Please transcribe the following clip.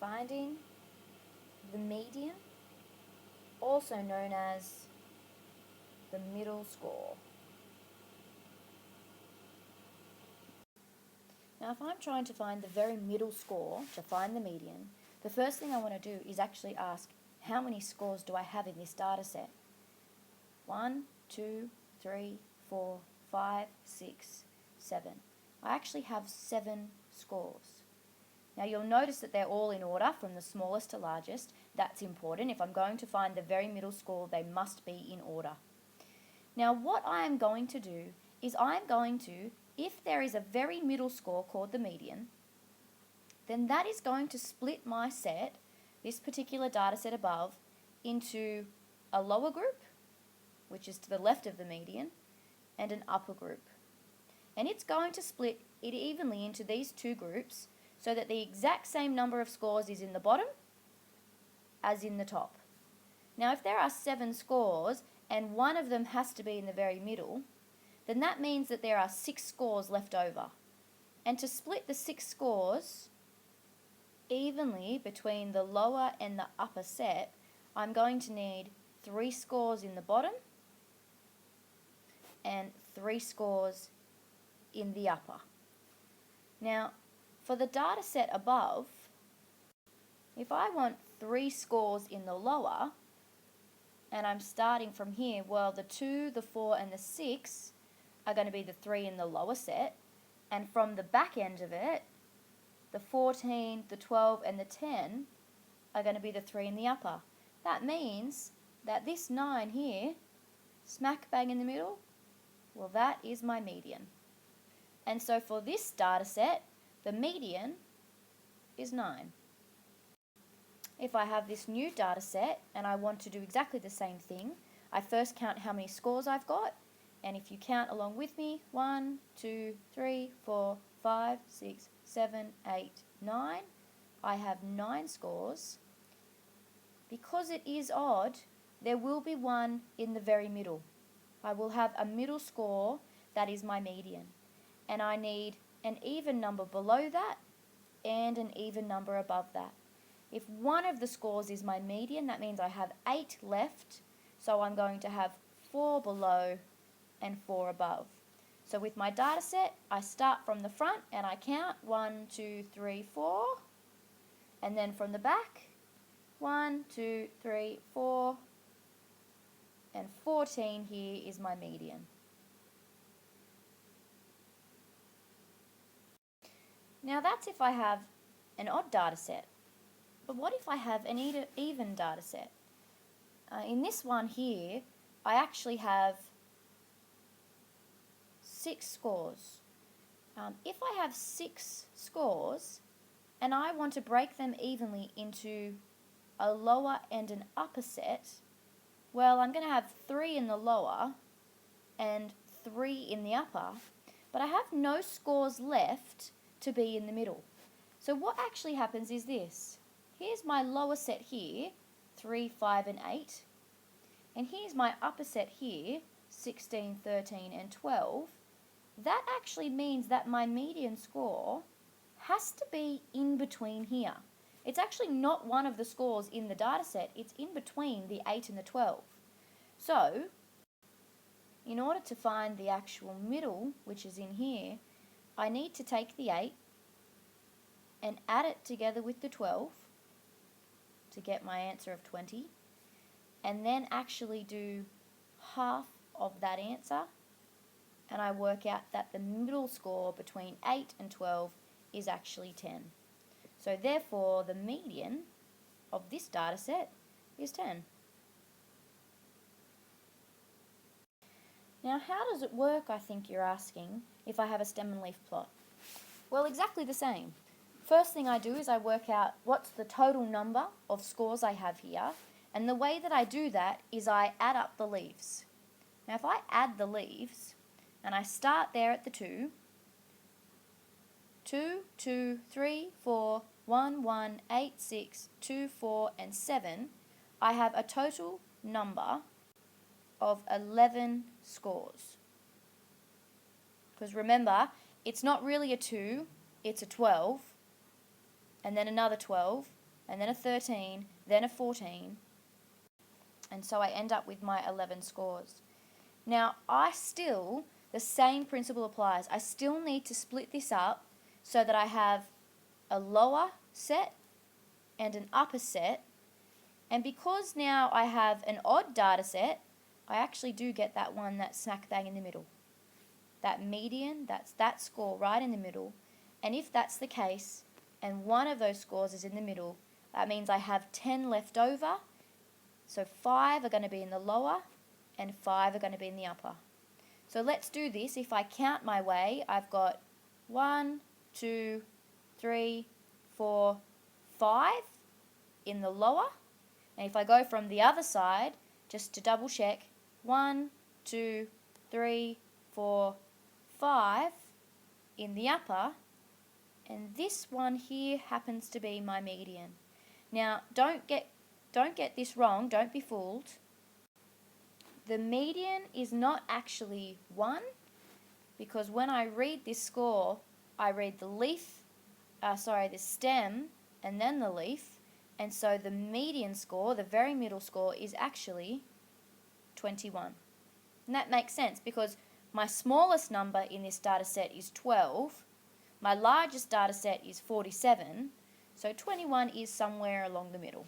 finding the median, also known as the middle score. Now, if I'm trying to find the very middle score to find the median, the first thing I want to do is actually ask, how many scores do I have in this data set? 1, 2, 3, 4, 5, 6, 7. I actually have 7 scores. Now you'll notice that they're all in order from the smallest to largest. That's important. If I'm going to find the very middle score, they must be in order. Now what I'm going to do is I'm going to, if there is a very middle score called the median, then that is going to split my set, this particular data set above, into a lower group, which is to the left of the median, and an upper group. And it's going to split it evenly into these two groups so that the exact same number of scores is in the bottom as in the top. Now if there are 7 scores and one of them has to be in the very middle, then that means that there are 6 scores left over. And to split the 6 scores evenly between the lower and the upper set, I'm going to need 3 scores in the bottom and 3 scores in the upper. Now, for the data set above, if I want 3 scores in the lower, and I'm starting from here, well, the 2, the 4, and the 6 are going to be the 3 in the lower set, and from the back end of it, the 14, the 12, and the 10 are going to be the 3 in the upper. That means that this 9 here, smack bang in the middle, well, that is my median. And so for this data set, the median is 9. If I have this new data set and I want to do exactly the same thing, I first count how many scores I've got, and if you count along with me, 1, 2, 3, 4, 5, 6, 7, 8, 9, I have 9 scores. Because it is odd, there will be one in the very middle. I will have a middle score that is my median, and I need an even number below that and an even number above that. If one of the scores is my median, that means I have 8 left, so I'm going to have 4 below and 4 above. So with my data set, I start from the front and I count 1, 2, 3, 4, and then from the back, 1, 2, 3, 4, and 14 here is my median. Now that's if I have an odd data set. But what if I have an even data set? In this one here, I actually have 6 scores. If I have 6 scores and I want to break them evenly into a lower and an upper set, well, I'm going to have 3 in the lower and 3 in the upper, but I have no scores left to be in the middle. So what actually happens is this. Here's my lower set here, 3, 5, and 8. And here's my upper set here, 16, 13, and 12. That actually means that my median score has to be in between here. It's actually not one of the scores in the data set, it's in between the 8 and the 12. So, in order to find the actual middle, which is in here, I need to take the 8 and add it together with the 12 to get my answer of 20, and then actually do half of that answer, and I work out that the middle score between 8 and 12 is actually 10. So therefore the median of this data set is 10. Now how does it work, I think you're asking, if I have a stem and leaf plot? Well, exactly the same. First thing I do is I work out what's the total number of scores I have here, and the way that I do that is I add up the leaves. Now if I add the leaves, and I start there at the 2, 2, 2, 3, 4, 1, 1, 8, 6, 2, 4, and 7, I have a total number of 11 scores. Because remember, it's not really a 2, it's a 12, and then another 12, and then a 13, then a 14, and so I end up with my 11 scores. Now, the same principle applies. I still need to split this up so that I have a lower set and an upper set. And because now I have an odd data set, I actually do get that one that's smack bang in the middle. That median, that's that score right in the middle. And if that's the case, and one of those scores is in the middle, that means I have 10 left over. So 5 are going to be in the lower, and 5 are going to be in the upper. So let's do this. If I count my way, I've got 1, 2, 3, 4, 5 in the lower. And if I go from the other side, just to double check, 1, 2, 3, 4, 5 in the upper, and this one here happens to be my median. Now, don't get this wrong, don't be fooled. The median is not actually 1, because when I read this score, I read the stem and then the leaf, and so the median score, the very middle score, is actually 21. And that makes sense because my smallest number in this data set is 12, my largest data set is 47, so 21 is somewhere along the middle.